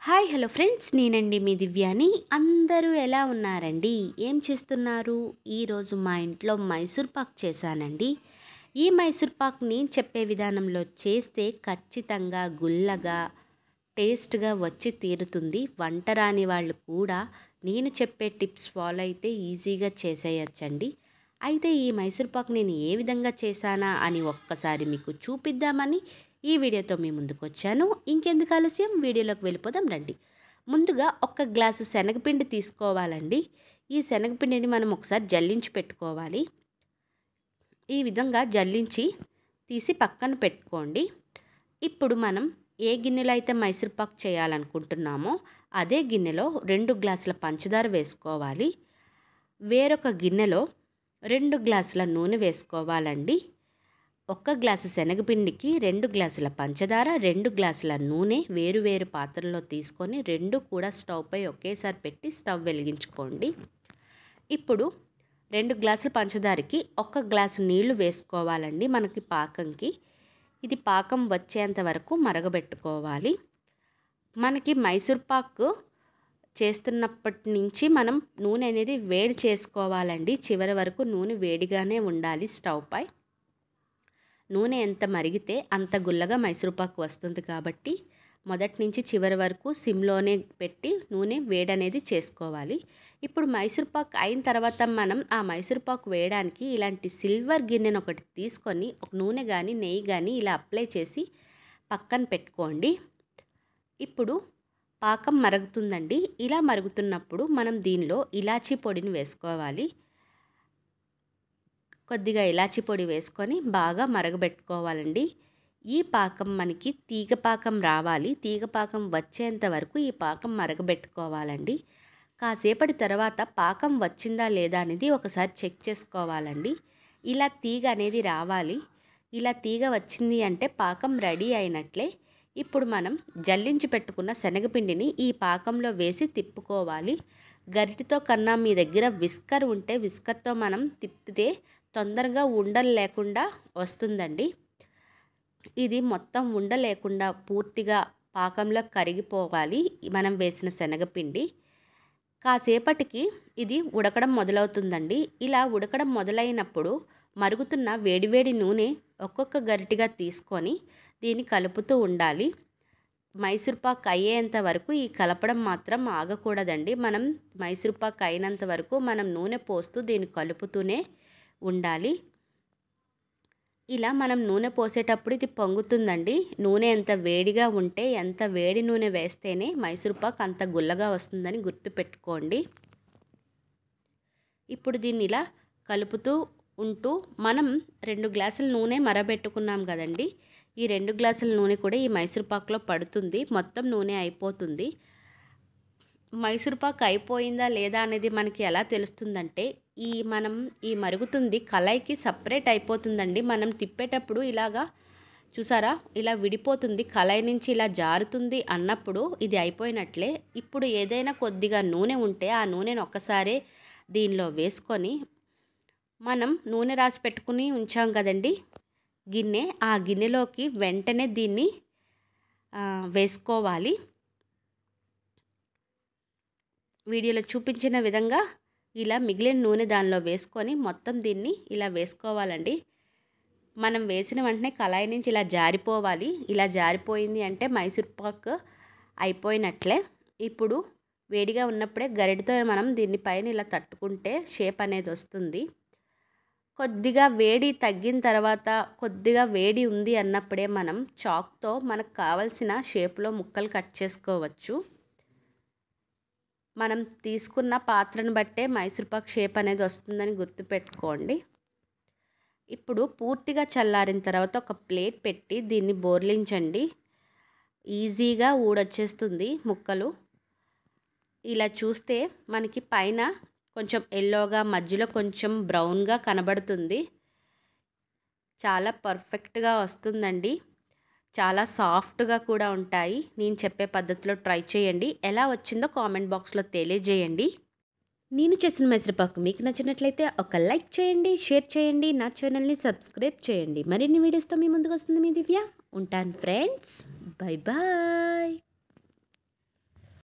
Hi hello friends, నేనండి మీ దివ్యాని. అందరూ ఎలా ఉన్నారండి? ఏం చేస్తున్నారు? ఈరోజు మా ఇంట్లో మైసూర్ పాక్ చేశానండి. ఈ మైసూర్ పాక్ని చెప్పే విధానంలో చేస్తే ఖచ్చితంగా గుల్లగా టేస్ట్గా వచ్చి తీరుతుంది. వంట రాని వాళ్ళు కూడా నేను చెప్పే టిప్స్ ఫాలో అయితే ఈజీగా చేసేయచ్చండి. అయితే ఈ మైసూర్ పాక్ నేను ఏ విధంగా చేశానా అని ఒక్కసారి మీకు చూపిద్దామని ఈ వీడియోతో మీ ముందుకు వచ్చాను. ఇంకెందుకు ఆలస్యం, వీడియోలోకి వెళ్ళిపోదాం రండి. ముందుగా ఒక గ్లాసు శనగపిండి తీసుకోవాలండి. ఈ శనగపిండిని మనం ఒకసారి జల్లించి పెట్టుకోవాలి. ఈ విధంగా జల్లించి తీసి పక్కన పెట్టుకోండి. ఇప్పుడు మనం ఏ గిన్నెలో అయితే మైసూర్ పాక్ చేయాలనుకుంటున్నామో అదే గిన్నెలో 2 గ్లాసుల పంచదార వేసుకోవాలి. వేరొక గిన్నెలో 2 గ్లాసుల నూనె వేసుకోవాలండి. 1 గ్లాసు శనగపిండికి 2 గ్లాసుల పంచదార, 2 గ్లాసుల నూనె వేరు పాత్రలో తీసుకొని 2 కూడా స్టవ్ పై ఒకేసారి పెట్టి స్టవ్ వెలిగించుకోండి. ఇప్పుడు 2 గ్లాసుల పంచదారకి 1 గ్లాసు నీళ్లు వేసుకోవాలండి. మనకి పాకంకి ఇది పాకం వచ్చేంత వరకు మరగబెట్టుకోవాలి. మనకి మైసూర్ పాక్ చేస్తున్నప్పటి నుంచి మనం నూనె అనేది వేడి చేసుకోవాలండి. చివరి వరకు నూనె వేడిగానే ఉండాలి స్టవ్ పై. నూనె ఎంత మరిగితే అంత గుల్లగా మైసూర్పాకు వస్తుంది కాబట్టి మొదటి నుంచి చివరి వరకు సిమ్లోనే పెట్టి నూనె వేడనేది చేసుకోవాలి. ఇప్పుడు మైసూర్పాకు అయిన తర్వాత మనం ఆ మైసూర్పాకు వేయడానికి ఇలాంటి సిల్వర్ గిన్నెను ఒకటి తీసుకొని ఒక నూనె కానీ నెయ్యి కానీ ఇలా అప్లై చేసి పక్కన పెట్టుకోండి. ఇప్పుడు పాకం మరుగుతుందండి. ఇలా మరుగుతున్నప్పుడు మనం దీనిలో ఇలాచీ పొడిని వేసుకోవాలి. కొద్దిగా ఇలాచీ పొడి వేసుకొని బాగా మరగబెట్టుకోవాలండి. ఈ పాకం మనకి తీగ పాకం రావాలి. తీగ పాకం వచ్చేంత వరకు ఈ పాకం మరగబెట్టుకోవాలండి. కాసేపటి తర్వాత పాకం వచ్చిందా లేదా అనేది ఒకసారి చెక్ చేసుకోవాలండి. ఇలా తీగ అనేది రావాలి. ఇలా తీగ వచ్చింది అంటే పాకం రెడీ అయినట్లే. ఇప్పుడు మనం జల్లించి పెట్టుకున్న శనగపిండిని ఈ పాకంలో వేసి తిప్పుకోవాలి. గరిటెతో కన్నా మీ దగ్గర విస్కర్ ఉంటే విస్కర్తో మనం తిప్పితే తొందరగా ఉండలు లేకుండా వస్తుందండి. ఇది మొత్తం ఉండలేకుండా పూర్తిగా పాకంలో కరిగిపోవాలి మనం వేసిన శనగపిండి. కాసేపటికి ఇది ఉడకడం మొదలవుతుందండి. ఇలా ఉడకడం మొదలైనప్పుడు మరుగుతున్న వేడివేడి నూనె ఒక్కొక్క గరిటెగా తీసుకొని దీన్ని కలుపుతూ ఉండాలి. మైసూర్పాక్ అయ్యేంత వరకు ఈ కలపడం మాత్రం ఆగకూడదండి. మనం మైసూర్పాక్ అయినంత వరకు మనం నూనె పోస్తూ దీన్ని కలుపుతూనే ఉండాలి. ఇలా మనం నూనె పోసేటప్పుడు ఇది పొంగుతుందండి. నూనె ఎంత వేడిగా ఉంటే, ఎంత వేడి నూనె వేస్తేనే మైసూర్పాక్ అంత గుల్లగా వస్తుందని గుర్తుపెట్టుకోండి. ఇప్పుడు దీన్ని ఇలా కలుపుతూ ఉంటూ మనం 2 గ్లాసుల నూనె మరబెట్టుకున్నాం కదండి. ఈ 2 గ్లాసుల నూనె కూడా ఈ మైసూర్పాక్లో పడుతుంది. మొత్తం నూనె అయిపోతుంది. మైసూర్పాక్ అయిపోయిందా లేదా అనేది మనకి ఎలా తెలుస్తుందంటే మనం ఈ మరుగుతుంది కళాయికి సపరేట్ అయిపోతుందండి. మనం తిప్పేటప్పుడు ఇలాగా చూసారా, ఇలా విడిపోతుంది, కళాయి నుంచి ఇలా జారుతుంది అన్నప్పుడు ఇది అయిపోయినట్లే. ఇప్పుడు ఏదైనా కొద్దిగా నూనె ఉంటే ఆ నూనెను ఒక్కసారి దీనిలో వేసుకొని మనం నూనె రాసి పెట్టుకుని ఉంచాం కదండి గిన్నె, ఆ గిన్నెలోకి వెంటనే దీన్ని వేసుకోవాలి. వీడియోలో చూపించిన విధంగా ఇలా మిగిలిన నూనె దానిలో వేసుకొని మొత్తం దీన్ని ఇలా వేసుకోవాలండి. మనం వేసిన వెంటనే కళాయి నుంచి ఇలా జారిపోవాలి. ఇలా జారిపోయింది అంటే మైసూర్పాక్ అయిపోయినట్లే. ఇప్పుడు వేడిగా ఉన్నప్పుడే గరిటెతో మనం దీన్ని పైన ఇలా తట్టుకుంటే షేప్ అనేది వస్తుంది. కొద్దిగా వేడి తగ్గిన తర్వాత కొద్దిగా వేడి ఉంది అన్నప్పుడే మనం చాక్తో మనకు కావలసిన షేప్లో ముక్కలు కట్ చేసుకోవచ్చు. మనం తీసుకున్న పాత్రను బట్టే మైసూర్పాక్ షేప్ అనేది వస్తుందని గుర్తుపెట్టుకోండి. ఇప్పుడు పూర్తిగా చల్లారిన తర్వాత ఒక ప్లేట్ పెట్టి దీన్ని బోర్లించండి. ఈజీగా ఊడొచ్చేస్తుంది ముక్కలు. ఇలా చూస్తే మనకి పైన కొంచెం ఎల్లోగా, మధ్యలో కొంచెం బ్రౌన్గా కనబడుతుంది. చాలా పర్ఫెక్ట్గా వస్తుందండి. చాలా సాఫ్ట్గా కూడా ఉంటాయి. నేను చెప్పే పద్ధతిలో ట్రై చేయండి. ఎలా వచ్చిందో కామెంట్ బాక్స్లో తెలియజేయండి. నేను చేసిన మైసూర్పాక్ మీకు నచ్చినట్లయితే ఒక లైక్ చేయండి, షేర్ చేయండి, నా ఛానల్ని సబ్స్క్రైబ్ చేయండి. మరిన్ని వీడియోస్తో మీ ముందుకు వస్తుంది మీ దివ్య. ఉంటాను ఫ్రెండ్స్. Bye bye.